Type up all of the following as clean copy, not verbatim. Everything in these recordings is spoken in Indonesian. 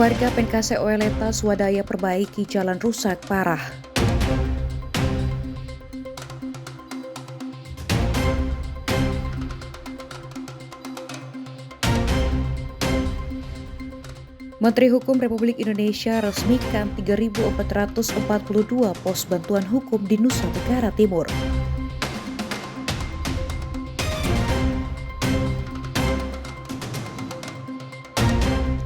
Warga Penkase Oeleta swadaya perbaiki jalan rusak parah. Menteri Hukum Republik Indonesia resmikan 3.442 pos bantuan hukum di Nusa Tenggara Timur.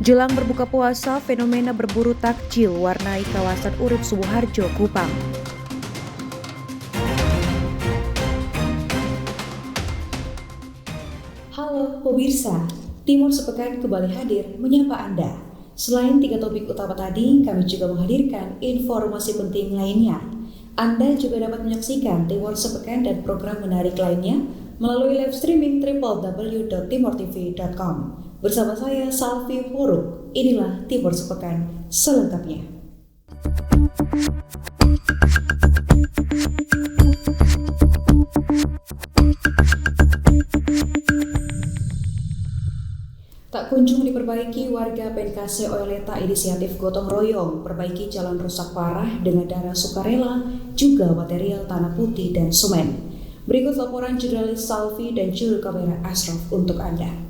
Jelang berbuka puasa, fenomena berburu takjil warnai kawasan Urip Sumoharjo, Kupang. Halo pemirsa, Timur Sepekan kembali hadir menyapa Anda. Selain 3 topik utama tadi, kami juga menghadirkan informasi penting lainnya. Anda juga dapat menyaksikan Timur Sepekan dan program menarik lainnya melalui live streaming www.timortv.com. Bersama saya Salvi Muruk, inilah Timur Sepekan selengkapnya. Tak kunjung diperbaiki, warga Penkase Oeleta inisiatif gotong royong perbaiki jalan rusak parah dengan darah sukarela, juga material tanah putih dan semen. Berikut laporan jurnalis Salvi dan juru kamera Ashraf untuk Anda.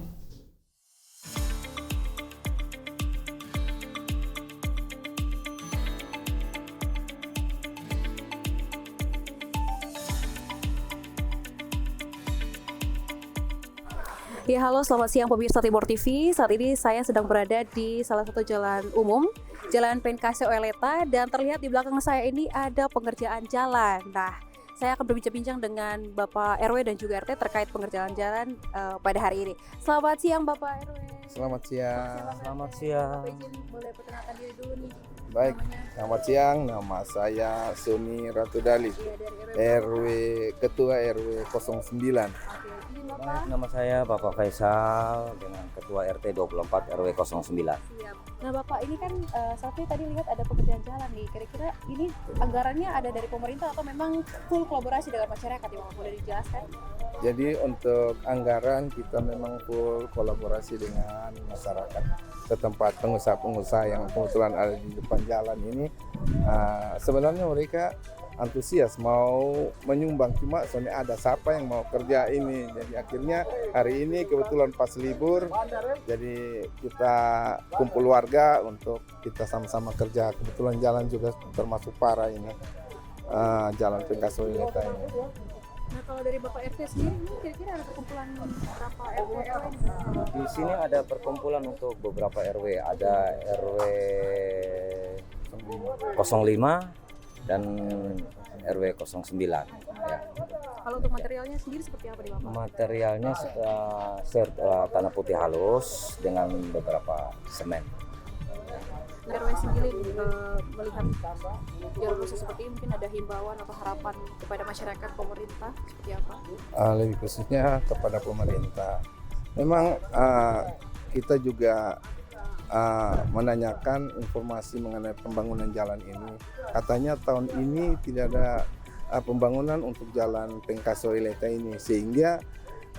Ya, halo, selamat siang pemirsa Timor TV. Saat ini saya sedang berada di salah satu jalan umum, Jalan Penkase Oeleta, dan terlihat di belakang saya ini ada pengerjaan jalan. Nah, saya akan berbincang-bincang dengan Bapak RW dan juga RT terkait pengerjaan jalan pada hari ini. Selamat siang Bapak RW. Selamat siang. Selamat siang. Bapak izin boleh perkenalkan diri dulu nih. Baik, selamat siang. Nama saya Suni Ratu Dali, RW Ketua RW 09. Bapak. Nama saya Bapak Faisal dengan Ketua RT 24 RW 09. Siap. Nah Bapak, ini kan Safi tadi lihat ada pekerjaan jalan nih. Kira-kira ini anggarannya ada dari pemerintah atau memang full kolaborasi dengan masyarakat? Ya Bapak, boleh dijelaskan? Jadi untuk anggaran kita memang full kolaborasi dengan masyarakat setempat, pengusaha-pengusaha yang kebetulan ada di depan jalan ini. Sebenarnya mereka antusias mau menyumbang, cuma soalnya ada siapa yang mau kerja ini. Jadi akhirnya hari ini kebetulan pas libur, jadi kita kumpul warga untuk kita sama-sama kerja. Kebetulan jalan juga termasuk parah ini, jalan Penkase Oeleta ini. Nah kalau dari Bapak RT sendiri, ini kira-kira ada perkumpulan berapa RW? Di sini ada perkumpulan untuk beberapa RW. Ada RW 05 dan RW 09. Ya. Kalau untuk materialnya sendiri seperti apa nih Bapak? Materialnya tanah putih halus dengan beberapa semen. RW sendiri melihat jalur khusus seperti ini, mungkin ada himbauan atau harapan kepada masyarakat, pemerintah seperti apa? Lebih khususnya kepada pemerintah. Memang kita juga menanyakan informasi mengenai pembangunan jalan ini. Katanya tahun ini tidak ada pembangunan untuk jalan Penkase Oeleta ini, sehingga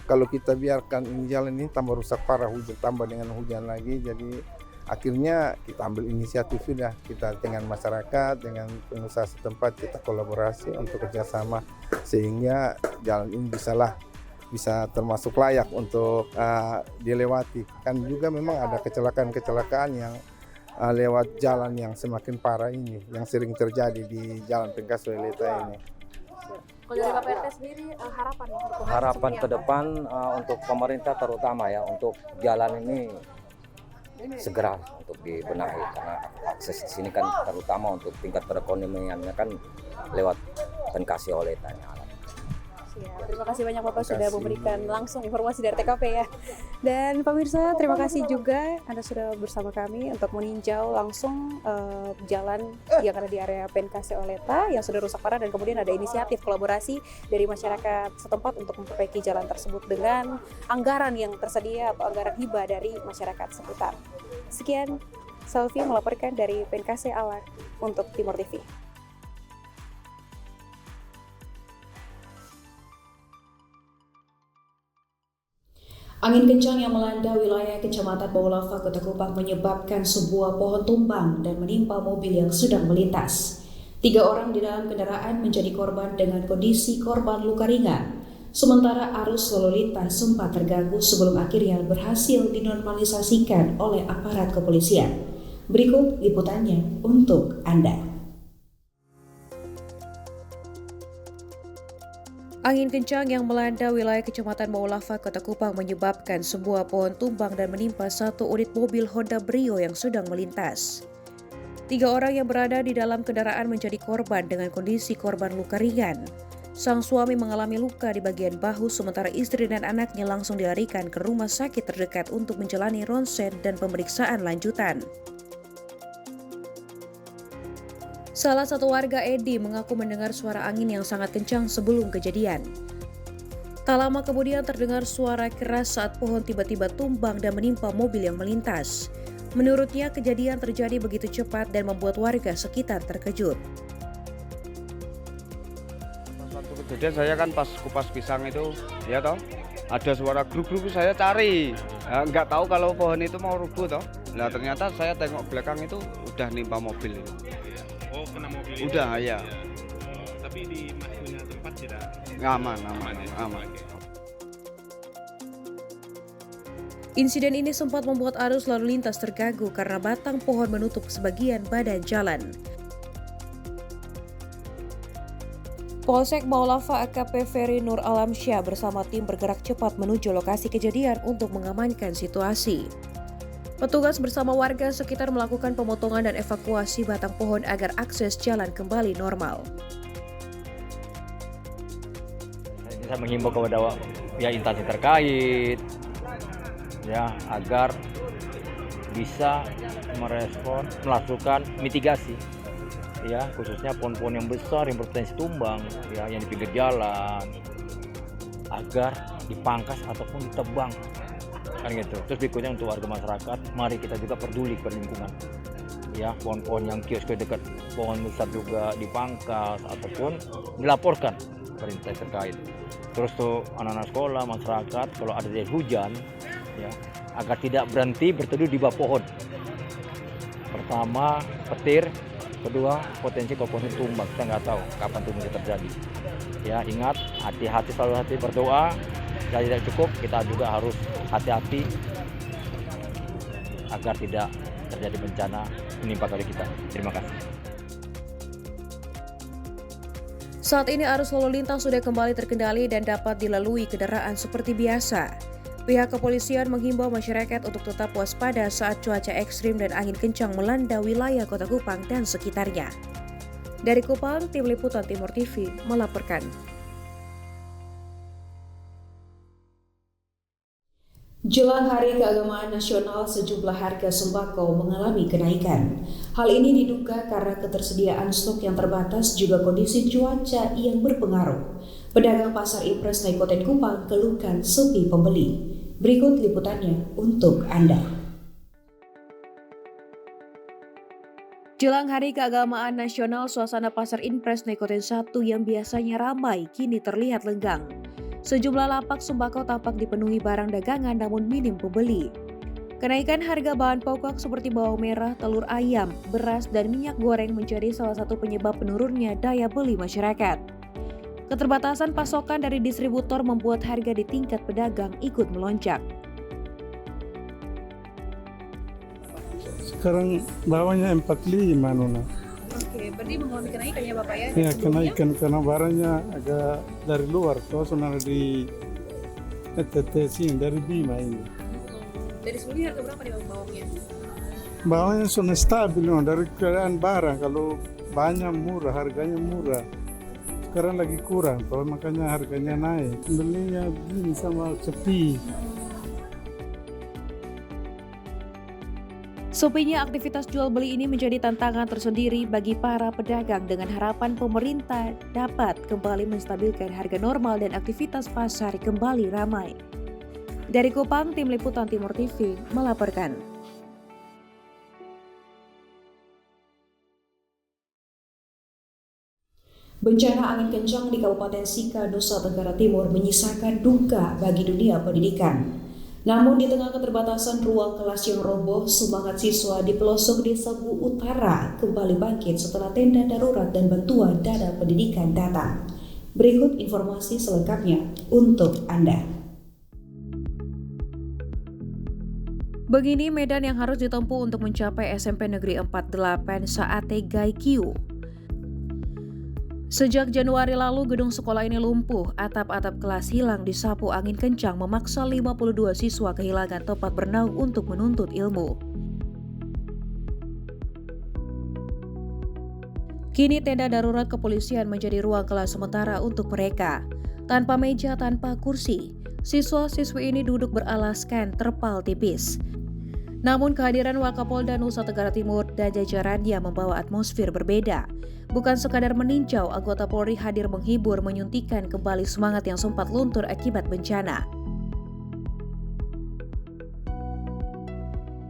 kalau kita biarkan ini jalan ini tambah rusak parah, hujan tambah dengan hujan lagi. Jadi akhirnya kita ambil inisiatif, sudah kita dengan masyarakat, dengan pengusaha setempat kita kolaborasi untuk kerjasama sehingga jalan ini bisa termasuk layak untuk dilewati. Kan juga memang ada kecelakaan yang lewat jalan yang semakin parah ini, yang sering terjadi di jalan Penkase Oeleta ini. Kalau dari Bapak RT sendiri Harapan ke depan untuk pemerintah terutama ya, untuk jalan ini segera untuk dibenahi, karena akses di sini kan terutama untuk tingkat perekonomiannya kan lewat Penkase Oeletanya. Terima kasih banyak Bapak sudah memberikan langsung informasi dari TKP ya. Dan pemirsa, terima kasih juga Anda sudah bersama kami untuk meninjau langsung jalan yang ada di area Penkase Oeleta yang sudah rusak parah, dan kemudian ada inisiatif kolaborasi dari masyarakat setempat untuk memperbaiki jalan tersebut dengan anggaran yang tersedia atau anggaran hibah dari masyarakat sekitar. Sekian, Salvi melaporkan dari Penkase Alar untuk Timor TV. Angin kencang yang melanda wilayah Kecamatan Baulafa, Kota Kupang menyebabkan sebuah pohon tumbang dan menimpa mobil yang sedang melintas. 3 orang di dalam kendaraan menjadi korban dengan kondisi korban luka ringan. Sementara arus lalu lintas sempat terganggu sebelum akhirnya berhasil dinormalisasikan oleh aparat kepolisian. Berikut liputannya untuk Anda. Angin kencang yang melanda wilayah Kecamatan Baulafa, Kota Kupang menyebabkan sebuah pohon tumbang dan menimpa 1 unit mobil Honda Brio yang sedang melintas. 3 orang yang berada di dalam kendaraan menjadi korban dengan kondisi korban luka ringan. Sang suami mengalami luka di bagian bahu, sementara istri dan anaknya langsung dilarikan ke rumah sakit terdekat untuk menjalani ronsen dan pemeriksaan lanjutan. Salah satu warga, Edi, mengaku mendengar suara angin yang sangat kencang sebelum kejadian. Tak lama kemudian terdengar suara keras saat pohon tiba-tiba tumbang dan menimpa mobil yang melintas. Menurutnya, kejadian terjadi begitu cepat dan membuat warga sekitar terkejut. Waktu kejadian saya kan pas kupas pisang itu, ya toh, ada suara gruk-gruk, saya cari. Nggak tahu kalau pohon itu mau rubuh toh. Nah ternyata saya tengok belakang itu udah nimpa mobil itu. Oh, kena mobil Udah itu. ya. Tapi di punya tempat tidak Aman. Insiden ini sempat membuat arus lalu lintas terganggu karena batang pohon menutup sebagian badan jalan. Polsek Baulafa AKP Ferry Nur Alamsyah bersama tim bergerak cepat menuju lokasi kejadian untuk mengamankan situasi. Petugas bersama warga sekitar melakukan pemotongan dan evakuasi batang pohon agar akses jalan kembali normal. Saya menghimbau kepada pihak instansi terkait ya agar bisa merespon, melakukan mitigasi ya, khususnya pohon-pohon yang besar yang berpotensi tumbang ya, yang di pinggir jalan agar dipangkas ataupun ditebang kan gitu. Terus berikutnya untuk warga masyarakat, mari kita juga peduli ke lingkungan ya, pohon-pohon yang kios dekat pohon besar juga dipangkas ataupun dilaporkan perintah terkait. Terus tuh anak-anak sekolah, masyarakat kalau ada air hujan ya, agar tidak berhenti berteduh di bawah pohon. Pertama petir, kedua potensi kalau pohon tumbang, kita nggak tahu kapan itu bisa terjadi. Ya ingat, hati-hati, selalu hati, berdoa. Jika tidak cukup, kita juga harus hati-hati agar tidak terjadi bencana menimpa pada kita. Terima kasih. Saat ini arus lalu lintas sudah kembali terkendali dan dapat dilalui kendaraan seperti biasa. Pihak kepolisian menghimbau masyarakat untuk tetap waspada saat cuaca ekstrim dan angin kencang melanda wilayah Kota Kupang dan sekitarnya. Dari Kupang, Tim Liputan Timur TV melaporkan. Jelang Hari Keagamaan Nasional, sejumlah harga sembako mengalami kenaikan. Hal ini diduga karena ketersediaan stok yang terbatas juga kondisi cuaca yang berpengaruh. Pedagang pasar Impres Naikoten Kupang keluhkan sepi pembeli. Berikut liputannya untuk Anda. Jelang Hari Keagamaan Nasional, suasana pasar Impres Naikoten 1 yang biasanya ramai kini terlihat lenggang. Sejumlah lapak sembako tampak dipenuhi barang dagangan namun minim pembeli. Kenaikan harga bahan pokok seperti bawang merah, telur ayam, beras, dan minyak goreng menjadi salah satu penyebab menurunnya daya beli masyarakat. Keterbatasan pasokan dari distributor membuat harga di tingkat pedagang ikut melonjak. Sekarang bawahnya 45 Nona. Oke, berarti mengalami kenaikan ya Bapak ya? Ya kenaikan karena barangnya agak dari luar, soalnya di ETT sini dari Bima ini. Dari sebelumnya harga berapa nih bawangnya? Bawahnya sudah stabil Nona, dari keadaan barang kalau banyak murah, harganya murah. Sekarang lagi kurang, kalau makanya harganya naik. Belinya begini sama sepi. Sepinya aktivitas jual beli ini menjadi tantangan tersendiri bagi para pedagang dengan harapan pemerintah dapat kembali menstabilkan harga normal dan aktivitas pasar kembali ramai. Dari Kupang, Tim Liputan Timur TV melaporkan. Bencana angin kencang di Kabupaten Sika, Nusa Tenggara Timur menyisakan duka bagi dunia pendidikan. Namun di tengah keterbatasan ruang kelas yang roboh, semangat siswa di pelosok Desa Bu Utara kembali bangkit setelah tenda darurat dan bantuan dana pendidikan datang. Berikut informasi selengkapnya untuk Anda. Begini medan yang harus ditempuh untuk mencapai SMP Negeri 48 saat GAIQ. Sejak Januari lalu, gedung sekolah ini lumpuh, atap-atap kelas hilang disapu angin kencang memaksa 52 siswa kehilangan tempat bernaung untuk menuntut ilmu. Kini tenda darurat kepolisian menjadi ruang kelas sementara untuk mereka. Tanpa meja, tanpa kursi, siswa-siswi ini duduk beralaskan terpal tipis. Namun kehadiran Wakapolda Nusa Tenggara Timur dan jajarannya membawa atmosfer berbeda. Bukan sekadar meninjau, anggota Polri hadir menghibur, menyuntikkan kembali semangat yang sempat luntur akibat bencana.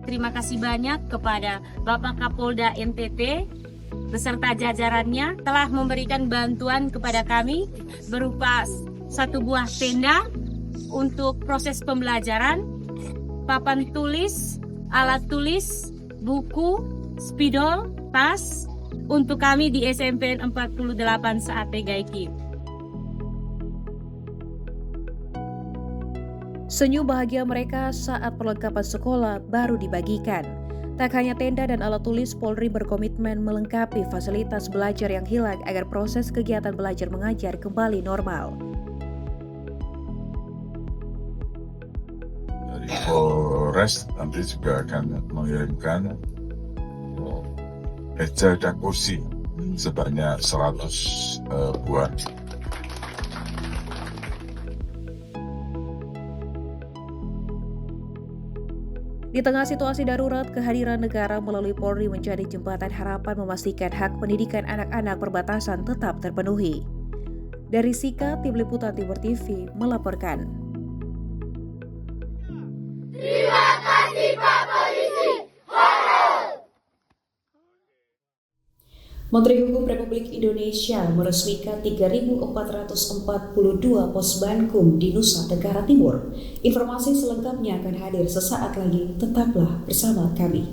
Terima kasih banyak kepada Bapak Kapolda NTT beserta jajarannya telah memberikan bantuan kepada kami berupa satu buah tenda untuk proses pembelajaran, papan tulis, alat tulis, buku, spidol, tas, untuk kami di SMP 48 saat GAIQ. Senyum bahagia mereka saat perlengkapan sekolah baru dibagikan. Tak hanya tenda dan alat tulis, Polri berkomitmen melengkapi fasilitas belajar yang hilang agar proses kegiatan belajar mengajar kembali normal. Dari Polres nanti juga akan mengirimkan meja dan kursi sebanyak 100 buah. Di tengah situasi darurat, kehadiran negara melalui Polri menjadi jembatan harapan memastikan hak pendidikan anak-anak perbatasan tetap terpenuhi. Dari Sika, Tim Liputan Timur TV melaporkan. Terima kasih Pak Polisi. Menteri Hukum Republik Indonesia meresmikan 3.442 pos Bankum di Nusa Tenggara Timur. Informasi selengkapnya akan hadir sesaat lagi. Tetaplah bersama kami.